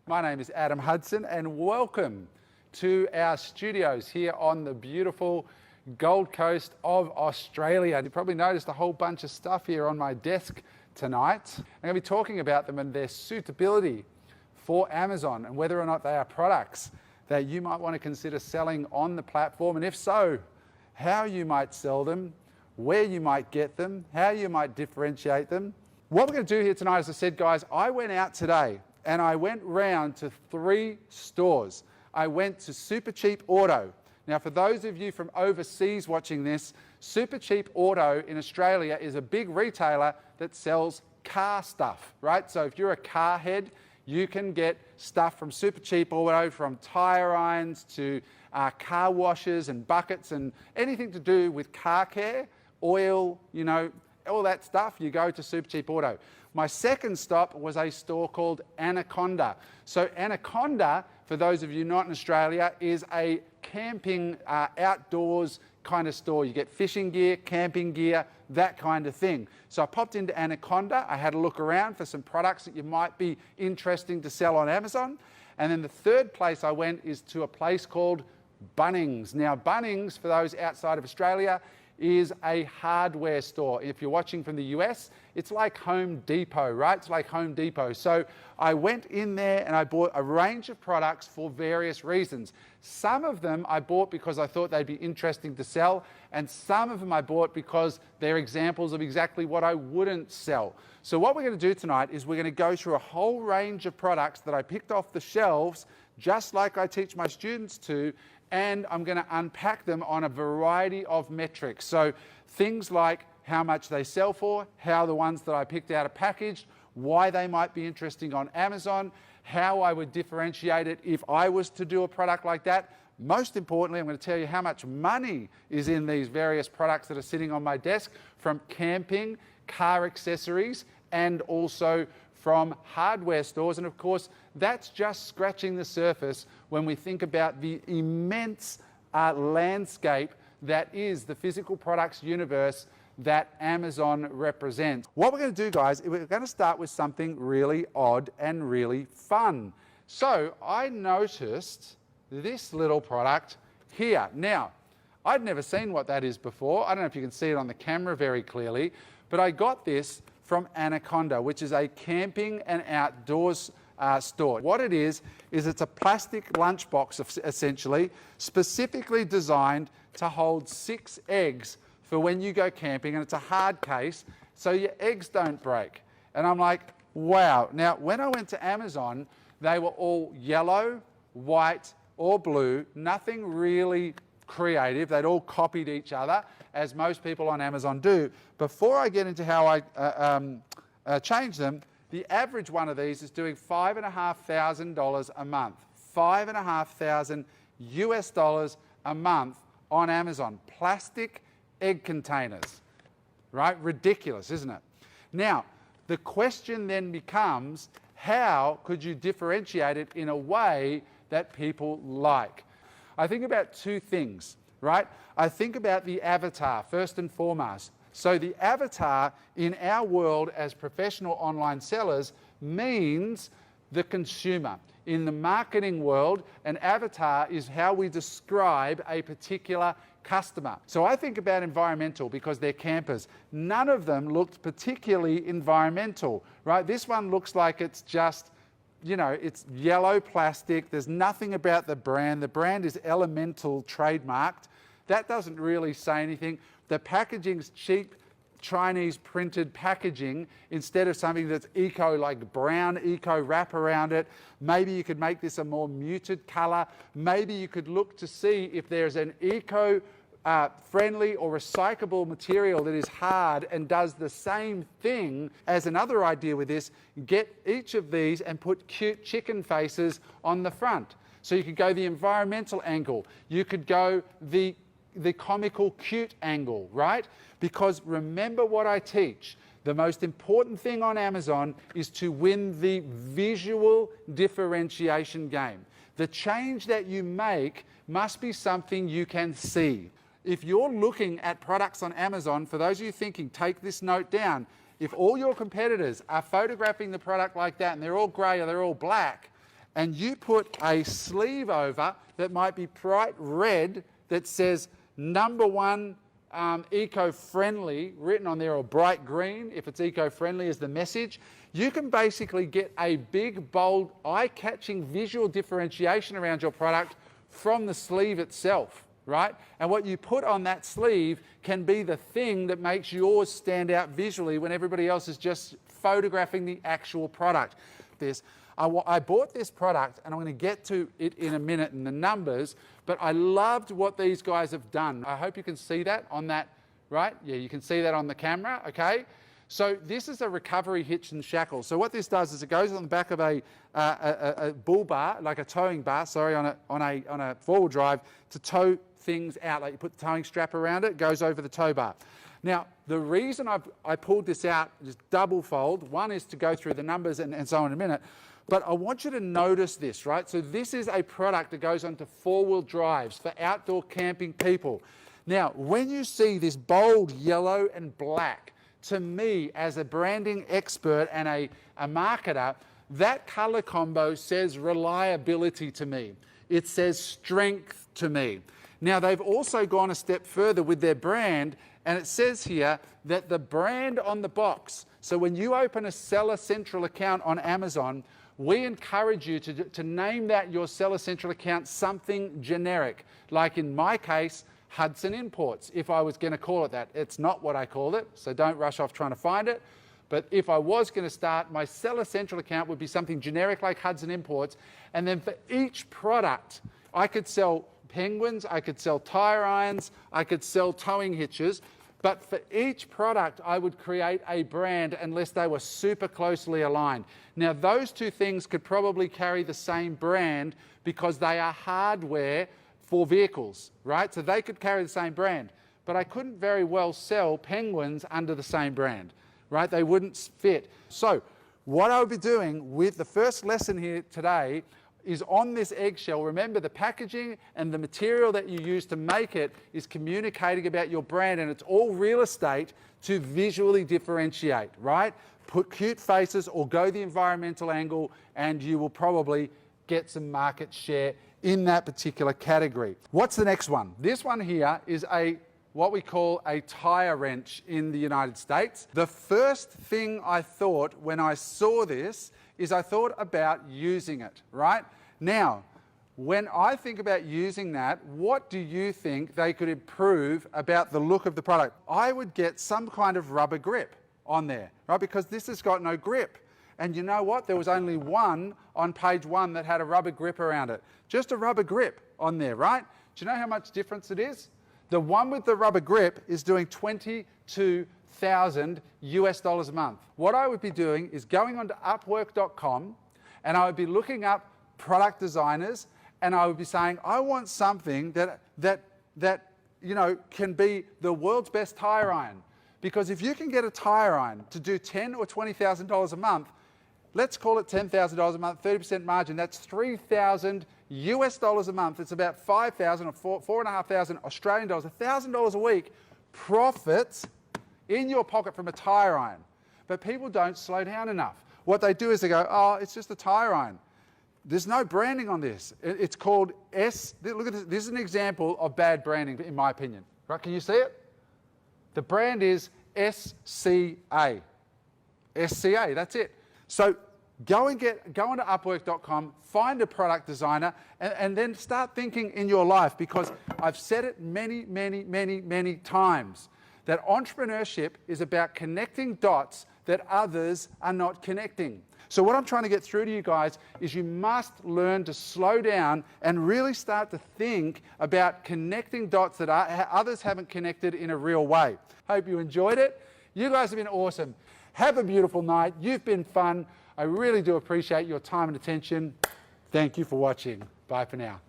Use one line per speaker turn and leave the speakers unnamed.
My name is Adam Hudson and welcome to our studios here on the beautiful Gold Coast of Australia. You probably noticed a whole bunch of stuff here on my desk tonight. I'm going to be talking about them and their suitability for Amazon and whether or not they are products that you might want to consider selling on the platform, and if so, how you might sell them, where you might get them, how you might differentiate them. What we're going to do here tonight, as I said, guys, I went out today and I went round to 3 stores. I went to Super Cheap Auto. Now, for those of you from overseas watching this, Super Cheap Auto in Australia is a big retailer that sells car stuff, right? So if you're a car head, you can get stuff from Super Cheap Auto, from tire irons to car washers and buckets and anything to do with car care, oil, you know, all that stuff, you go to Super Cheap Auto. My second stop was a store called Anaconda. So Anaconda, for those of you not in Australia, is a camping, outdoors kind of store. You get fishing gear, camping gear, that kind of thing. So I popped into Anaconda. I had a look around for some products that you might be interesting to sell on Amazon. And then the third place I went is to a place called Bunnings. Now, Bunnings, for those outside of Australia, is a hardware store. If you're watching from the US, it's like Home Depot, right? It's like Home Depot. So I went in there and I bought a range of products for various reasons. Some of them I bought because I thought they'd be interesting to sell, and some of them I bought because they're examples of exactly what I wouldn't sell. So what we're going to do tonight is we're going to go through a whole range of products that I picked off the shelves, just like I teach my students to, and I'm going to unpack them on a variety of metrics. So things like how much they sell for, how the ones that I picked out are packaged, why they might be interesting on Amazon, how I would differentiate it if I was to do a product like that. Most importantly, I'm going to tell you how much money is in these various products that are sitting on my desk, from camping, car accessories, and also from hardware stores. And of course, that's just scratching the surface when we think about the immense landscape that is the physical products universe that Amazon represents. What we're going to do, guys, is we're going to start with something really odd and really fun. So I noticed this little product here. Now, I'd never seen what that is before. I don't know if you can see it on the camera very clearly, but I got this from Anaconda, which is a camping and outdoors store. What it is it's a plastic lunchbox, essentially, specifically designed to hold 6 eggs for when you go camping, and it's a hard case, so your eggs don't break. And I'm like, wow. Now, when I went to Amazon, they were all yellow, white, or blue, nothing really creative. They'd all copied each other, as most people on Amazon do. Before I get into how I change them, the average one of these is doing $5,500 a month. $5,500 US a month on Amazon. Plastic egg containers, right? Ridiculous, isn't it? Now, the question then becomes, how could you differentiate it in a way that people like? I think about 2 things, right? I think about the avatar first and foremost. So the avatar in our world as professional online sellers means the consumer. In the marketing world, an avatar is how we describe a particular customer. So I think about environmental because they're campers. None of them looked particularly environmental, right? This one looks like it's just, you know, it's yellow plastic. There's nothing about the brand. The brand is Elemental trademarked. That doesn't really say anything. The packaging's cheap Chinese printed packaging instead of something that's eco, like brown eco wrap around it. Maybe you could make this a more muted color. Maybe you could look to see if there's an eco friendly or recyclable material that is hard and does the same thing as another idea with this. Get each of these and put cute chicken faces on the front. So you could go the environmental angle. You could go the comical cute angle, right? Because remember what I teach. The most important thing on Amazon is to win the visual differentiation game. The change that you make must be something you can see. If you're looking at products on Amazon, for those of you thinking, take this note down, if all your competitors are photographing the product like that and they're all grey or they're all black, and you put a sleeve over that might be bright red that says #1 eco-friendly written on there, or bright green if it's eco-friendly is the message, you can basically get a big, bold, eye-catching visual differentiation around your product from the sleeve itself, right? And what you put on that sleeve can be the thing that makes yours stand out visually when everybody else is just photographing the actual product. I bought this product, and I'm going to get to it in a minute and the numbers, but I loved what these guys have done. I hope you can see that on that, right? Yeah, you can see that on the camera, okay? So this is a recovery hitch and shackle. So what this does is it goes on the back of a bull bar, like a towing bar, sorry, on a four-wheel drive to tow things out. Like you put the towing strap around it goes over the tow bar. Now, the reason I pulled this out, just double fold, one is to go through the numbers and so on in a minute, but I want you to notice this, right? So this is a product that goes onto four-wheel drives for outdoor camping people. Now, when you see this bold yellow and black, to me, as a branding expert and a marketer, that color combo says reliability to me. It says strength to me. Now, they've also gone a step further with their brand, and it says here that the brand on the box, so when you open a Seller Central account on Amazon, we encourage you to name that your Seller Central account something generic, like in my case, Hudson Imports, if I was going to call it that. It's not what I called it, so don't rush off trying to find it. But if I was going to start, my Seller Central account would be something generic like Hudson Imports, and then for each product, I could sell penguins, I could sell tire irons, I could sell towing hitches, but for each product, I would create a brand unless they were super closely aligned. Now, those two things could probably carry the same brand because they are hardware for vehicles, right? So they could carry the same brand, but I couldn't very well sell penguins under the same brand, right? They wouldn't fit. So what I would be doing with the first lesson here today is on this eggshell. Remember, the packaging and the material that you use to make it is communicating about your brand, and it's all real estate to visually differentiate, right? Put cute faces or go the environmental angle, and you will probably get some market share in that particular category. What's the next one? This one here is what we call a tire wrench in the United States. The first thing I thought when I saw this is I thought about using it, right? Now, when I think about using that, what do you think they could improve about the look of the product? I would get some kind of rubber grip on there, right? Because this has got no grip. And you know what? There was only one on page 1 that had a rubber grip around it. Just a rubber grip on there, right? Do you know how much difference it is? The one with the rubber grip is doing $22,000 US a month. What I would be doing is going onto Upwork.com, and I would be looking up product designers, and I would be saying, I want something that you know, can be the world's best tire iron. Because if you can get a tire iron to do $10,000 or $20,000 a month, let's call it $10,000 a month, 30% margin, that's $3,000 US a month. It's about 5,000 or 4,500 Australian dollars, $1,000 a week profits in your pocket from a tire iron. But people don't slow down enough. What they do is they go, oh, it's just a tire iron. There's no branding on this. It's called look at this. This is an example of bad branding, in my opinion. Right? Can you see it? The brand is SCA. SCA, that's it. So go onto Upwork.com, find a product designer, and then start thinking in your life, because I've said it many, many, many, many times, that entrepreneurship is about connecting dots that others are not connecting. So what I'm trying to get through to you guys is you must learn to slow down and really start to think about connecting dots that others haven't connected in a real way. Hope you enjoyed it. You guys have been awesome. Have a beautiful night. You've been fun. I really do appreciate your time and attention. Thank you for watching. Bye for now.